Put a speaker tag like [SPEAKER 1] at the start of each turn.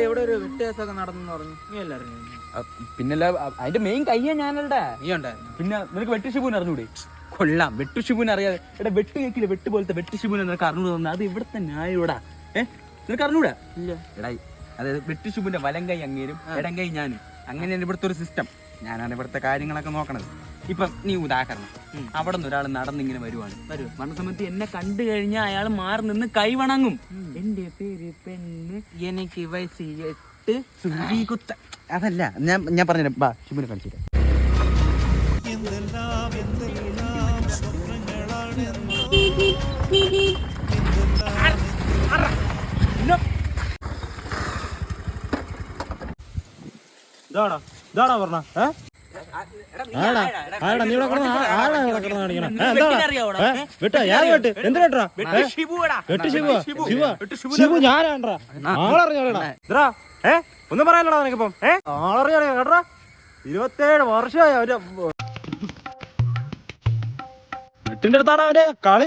[SPEAKER 1] ഇവിടെ ഒരു വ്യത്യാസമൊക്കെ നടന്നു പറഞ്ഞു നീ എല്ലാവരും
[SPEAKER 2] പിന്നല്ല അതിന്റെ മെയിൻ കയ്യാ ഞാനല്ലേ
[SPEAKER 1] നീ ഉണ്ടായിരുന്നു.
[SPEAKER 2] പിന്നെ നിനക്ക് വെട്ടുഷിബുവിന് അറിഞ്ഞൂടെ? കൊള്ളാം, വെട്ടുഷിബുവിന് അറിയാതെ എടാ വെട്ട് കേക്കില്ല വെട്ട് പോലത്തെ വെട്ടുഷിബുവിനെ നിനക്ക് അറിഞ്ഞു തോന്നുന്നത് അത് ഇവിടുത്തെ ന്യായോടാ. നിനക്ക് അറിഞ്ഞൂടാ?
[SPEAKER 1] ഇല്ല.
[SPEAKER 2] എടാ അതായത് വെട്ടുഷിബുവിന്റെ വലം കൈ അങ്ങേരും ഇടം കൈ ഞാനും, അങ്ങനെയാണ് ഇവിടുത്തെ ഒരു സിസ്റ്റം. ഞാനാണ് ഇവിടുത്തെ കാര്യങ്ങളൊക്കെ നോക്കണത്. ഇപ്പം നീ ഉദാഹരണം അവിടെ നിന്ന് ഒരാൾ നടന്നിങ്ങനെ വരുവാണ്, വന്ന സമയത്ത് എന്നെ കണ്ടു കഴിഞ്ഞാൽ അയാൾ മാറി നിന്ന് കൈ വണങ്ങും. എന്റെ പേര് പെണ്ണ്, എനിക്ക് വയസ്സ് 8, സുരീകുത്ത. അതല്ല ഞാൻ പറഞ്ഞു ബാ ഷിബുനെ കളിച്ചിട്ട്
[SPEAKER 3] ഇതാണോ പറഞ്ഞ ഒന്നും പറയാനടാ നിനക്കിപ്പം ആളറിയാ കേട്ടാ 27 വർഷമായി അവന്റെ വെട്ടിന്റെ അടുത്താണ് അവന്റെ കളി.